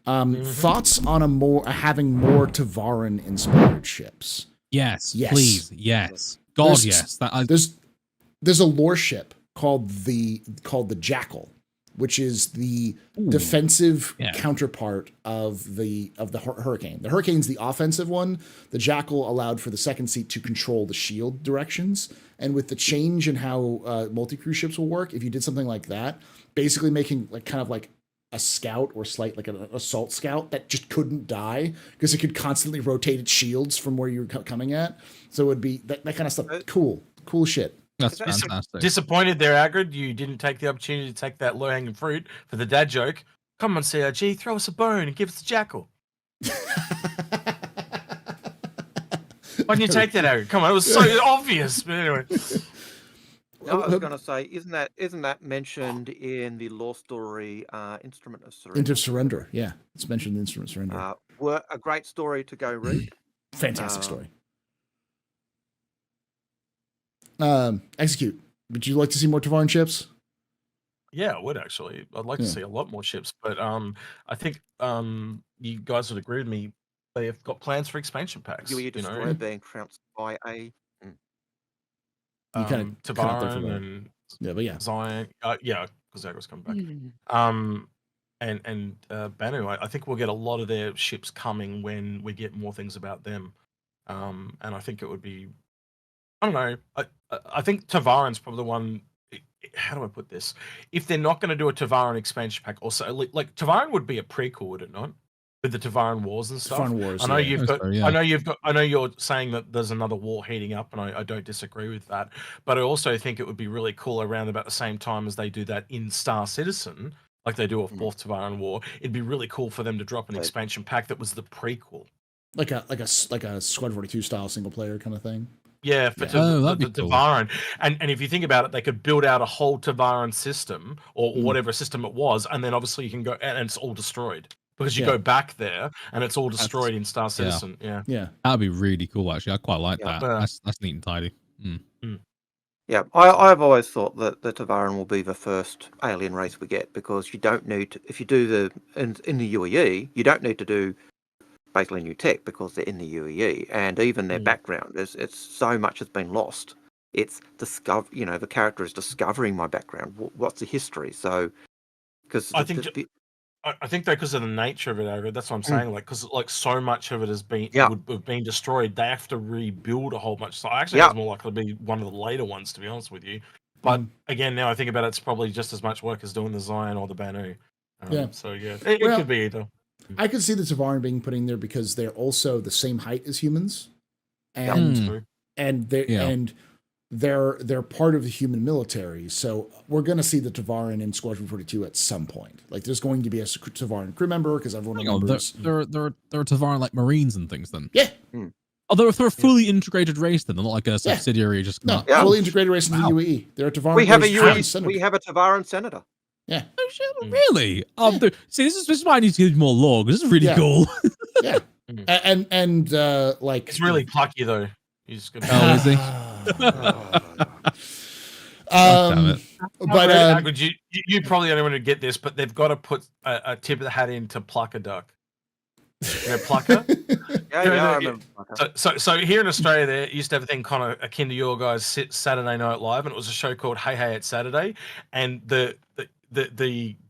Thoughts on having more Tevarin inspired ships? Yes, please, yes. God, yes. There's a lore ship called the Jackal, which is the defensive counterpart of the Hurricane. The Hurricane's the offensive one. The Jackal allowed for the second seat to control the shield directions. And with the change in how multi-crew ships will work, if you did something like that, basically making kind of like a scout or like an assault scout that just couldn't die because it could constantly rotate its shields from where you're coming at. So it would be that kind of stuff. Cool shit. That's fantastic. Disappointed there, Agrid. You didn't take the opportunity to take that low-hanging fruit for the dad joke. Come on, CRG, throw us a bone and give us the Jackal. Why didn't you take that, Agrid? Come on, it was so obvious. But anyway. No, I was going to say, isn't that mentioned in the lore story, Instrument of Surrender? Into Surrender, yeah, it's mentioned in Instrument of Surrender. A great story to go read. Fantastic story. Execute. Would you like to see more Tevarin ships? Yeah, I would actually. I'd like to see a lot more ships, but I think you guys would agree with me. They have got plans for expansion packs. You destroyer being trounced by a. You kind of Tevarin and Zion, because Agro's coming back. And Banu, I think we'll get a lot of their ships coming when we get more things about them. And I think it would be, I don't know. I think Tevarin's probably the one. How do I put this? If they're not going to do a Tevarin expansion pack, also like Tevarin would be a prequel, would it not? With the Tevarin Wars and stuff. Tevarin Wars, I know you're saying that there's another war heating up, and I don't disagree with that. But I also think it would be really cool around about the same time as they do that in Star Citizen, like they do a fourth Tevarin War. It'd be really cool for them to drop an expansion pack that was the prequel, like a Squad 42 style single player kind of thing. Yeah, for the Tevarin. And if you think about it, they could build out a whole Tevarin system or whatever system it was, and then obviously you can go and it's all destroyed. Because you go back there and it's all destroyed in Star Citizen. Yeah. That'd be really cool, actually. I quite like that. That's neat and tidy. Yeah, I've always thought that the Tevarin will be the first alien race we get, because you don't need to, if you do in the UEE, you don't need to do basically new tech because they're in the UEE, and even their background it's so much has been lost. It's the character is discovering my background. What's the history? So, because I think that because of the nature of it, Agrid, that's what I'm saying. Like, because like so much of it has been would have been destroyed, they have to rebuild a whole bunch. So actually, it's more likely to be one of the later ones, to be honest with you. But again, now I think about it, it's probably just as much work as doing the Zion or the Banu. So it could be either. I could see the Tevarin being put in there because they're also the same height as humans, and they're part of the human military. So we're going to see the Tevarin in Squadron 42 at some point. Like there's going to be a Tevarin crew member because everyone remembers. They're Tevarin like Marines and things then. Yeah. Oh, they're a fully integrated race then. They're not like a subsidiary. Fully integrated race in the UAE. They're a Tevarin. We have a Tevarin senator. Yeah. Oh shit! Really? See, this is why I need to give more lore. This is really cool. Yeah. And like it's really plucky though. He's good. Oh, is he? But you probably don't want to get this, but they've got to put a tip of the hat in to Plucker Duck. You know, Plucker? I remember Plucker. So here in Australia, there used to have a thing kind of akin to your guys' Saturday Night Live, and it was a show called Hey Hey It's Saturday, and the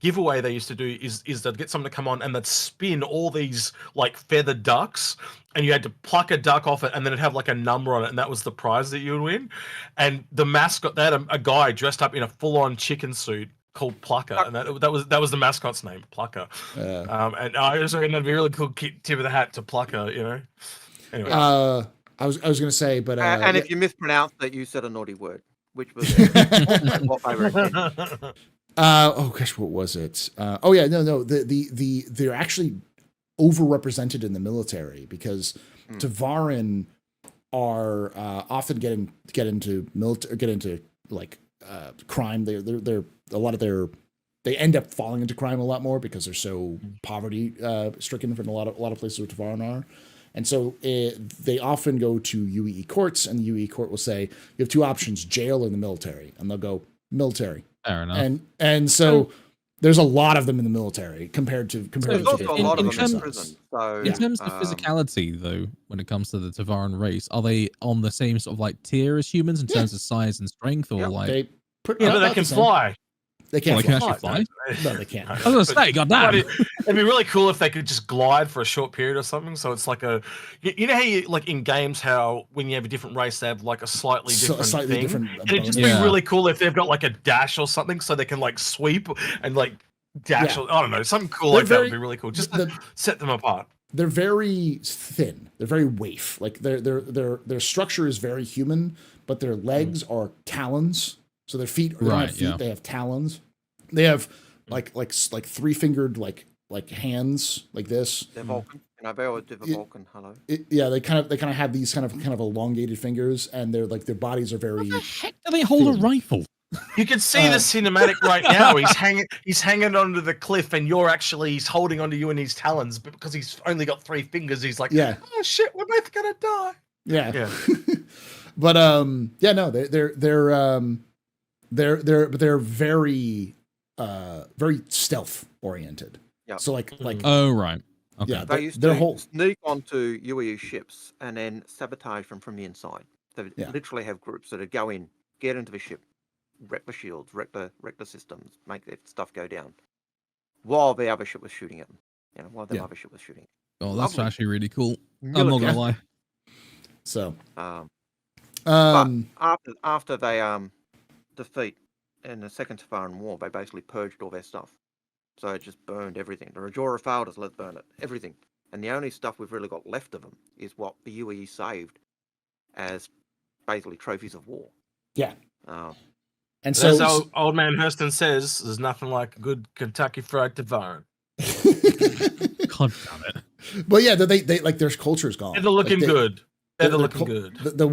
giveaway they used to do is they'd get someone to come on and they'd spin all these like feathered ducks, and you had to pluck a duck off it, and then it'd have like a number on it, and that was the prize that you would win. And the mascot, they had a guy dressed up in a full-on chicken suit called Plucker, and that was the mascot's name, Plucker. And I just reckon that'd be a really cool tip of the hat to Plucker, you know. Anyway, I was going to say, but and if you mispronounced that, you said a naughty word, which was what I reckon. Oh gosh, what was it? They're actually overrepresented in the military because Tevarin are often get into crime. They end up falling into crime a lot more because they're so poverty stricken from a lot of places where Tevarin are. And so they often go to UEE courts, and the UEE court will say, you have two options, jail or the military. And they'll go, military. Fair enough. And so There's a lot of them in the military compared to There's to also a lot of in them in terms- prison. So In terms of physicality, though, when it comes to the Tevarin race, are they on the same sort of like tier as humans in terms of size and strength, or Yep. like? They Yeah, but they about can the same. fly. They Oh, can't they can fly. actually fly? No, they can't. I was gonna say, goddamn. It'd be really cool if they could just glide for a short period or something. So it's like you know how you like in games how when you have a different race they have like a slightly different thing. different And it'd just bonus. be really cool if they've got like a dash or something, so they can like sweep and like dash. Yeah. Or, I don't know, something cool They're like that would very- be really cool. Just to set them apart. They're very thin. They're very waif. Like their structure is very human, but their legs are talons. So their feet, they don't have feet, they have talons. They have like 3-fingered like hands like this. they're Vulcan. You know, they always do the Vulcan. Hello. They kind of have these kind of elongated fingers, and they're like their bodies are very. How the heck do they hold a rifle? You can see the cinematic right now. He's hanging onto the cliff, and he's holding onto you in his talons, but because he's only got 3 fingers, he's like, Yeah. oh shit, we're both gonna die. Yeah. But yeah, no, they're very very stealth oriented. Yeah. So like Oh right. Okay. yeah, They used their to whole sneak onto UAE ships and then sabotage them from the inside. They would Yeah. literally have groups that would go in, get into the ship, wreck the shields, wreck the systems, make their stuff go down, while the other ship was shooting at them. You know, while the other ship was shooting. Oh, that's Lovely. actually really cool. I'm not Military. gonna lie. so But after they defeat in the Second Tevarin War, they basically purged all their stuff. So it just burned everything. The Rajora failed us, let's burn it. Everything. And the only stuff we've really got left of them is what the UAE saved as basically trophies of war. Yeah. And So, so as old man Hurston says, there's nothing like good Kentucky Fried Tevarin. God damn it. but yeah, they like their culture's gone. They're looking good. They're their looking cul- good. The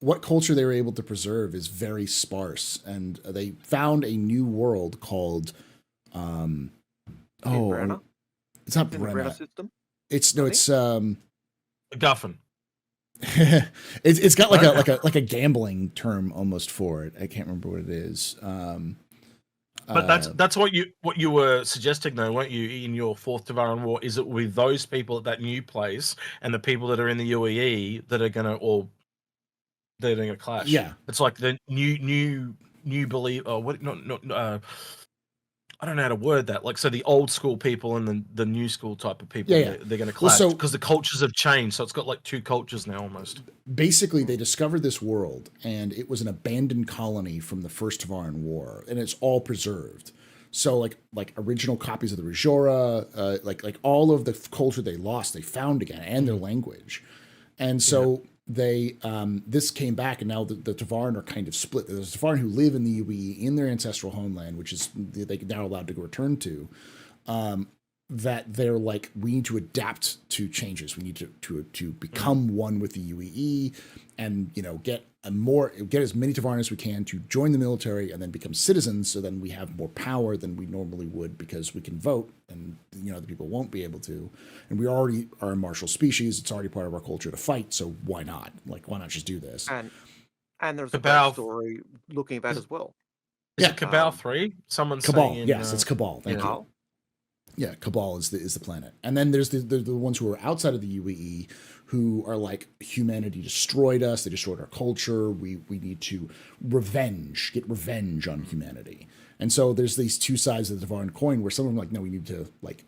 what culture they were able to preserve is very sparse, and they found a new world called Brenna? it's not In the Brenna Brenna. system. It's Guffin. it's got like a gambling term almost for it. I can't remember what it is. But that's what you were suggesting though, weren't you, in your 4th Tevarin War? Is it with those people at that new place and the people that are in the UAE that are gonna clash? Yeah. It's like the new belief or what not I don't know how to word that. Like, so the old school people and the new school type of people, Yeah. they're going to Well, clash so- because the cultures have changed. So it's got like 2 cultures now almost. Basically, they discovered this world, and it was an abandoned colony from the First Tevarin War, and it's all preserved. So, like original copies of the Rajora, like all of the culture they lost, they found again, and their language. And so they this came back, and now the Tevarin are kind of split. There's Tevarin who live in the UAE in their ancestral homeland, which is they're now allowed to return to. That they're like, we need to adapt to changes. We need to become one with the UAE, and get as many Tevarin as we can to join the military and then become citizens. So then we have more power than we normally would because we can vote, and the people won't be able to. And we already are a martial species. It's already part of our culture to fight. So why not? Like, why not just do this? And there's a Cabal- backstory looking at that as well. Is it Cabal 3? Someone's Cabal, saying yes, it's Cabal. Thank you. Cabal? Yeah, Cabal is the planet, and then there's the ones who are outside of the UAE, who are like, humanity destroyed us. They destroyed our culture. We need to get revenge on humanity. And so there's these two sides of the Tevarin coin, where some of them are like, no, we need to like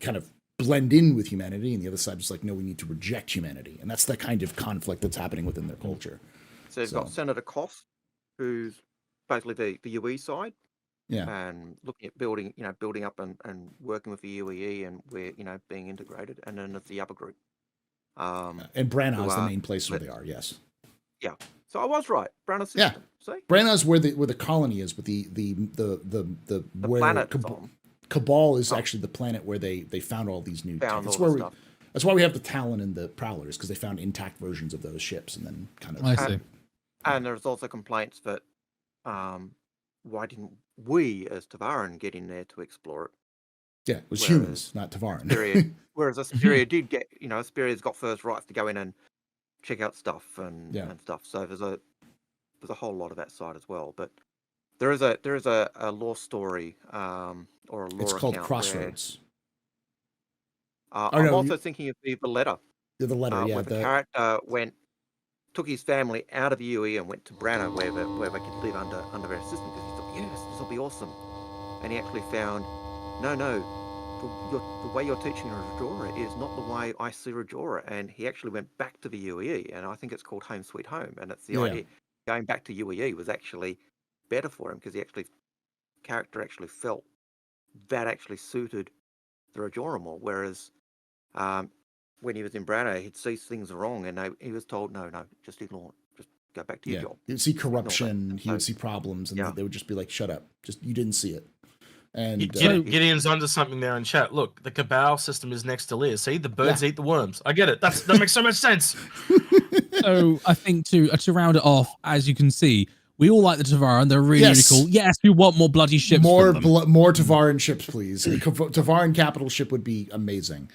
kind of blend in with humanity, and the other side is like, no, we need to reject humanity. And that's the kind of conflict that's happening within their culture. So you've got Senator Koss, who's basically the UAE side. Yeah. And looking at building up and working with the UAE, and we're being integrated. And then there's the other group. And Branagh is the main place where they are. Yes. Yeah. So I was right. Branagh system. Yeah. See? Branagh is where the colony is, but the where planet Cabal is actually the planet where they found all these new tech. That's why we have the Talon and the Prowlers, because they found intact versions of those ships, and then kind of. I see. And there's also complaints that why didn't we as Tevarin get in there to explore it? Yeah, it was humans, not Tevarin. Whereas Asperia did get, Asperia's got first rights to go in and check out stuff and stuff. So there's a whole lot of that side as well. But There is a lore story or a lore It's called account Crossroads. Where, Oh, I'm no, also thinking of the letter. The letter, yeah. Where the character took his family out of UE and went to Branna where they could live under their system because he thought, yes, this will be awesome. And he actually found, no, the way you're teaching Rajora is not the way I see Rajora. And he actually went back to the UEE, and I think it's called Home Sweet Home. And it's the idea going back to UEE was actually better for him because character actually felt that actually suited the Rajora more. Whereas when he was in Branna, he'd see things wrong, and he was told, no, just ignore it. Just go back to your job. He'd see corruption, he would see problems, and they would just be like, shut up. Just, you didn't see it. And Gideon's onto something there in chat. Look, the Cabal system is next to Lear. See, the birds eat the worms. I get it. That makes so much sense. So I think to round it off, as you can see, we all like the Tevarin. They're really cool. Yes, we want more bloody ships. More Tevarin ships, please. A Tevarin capital ship would be amazing.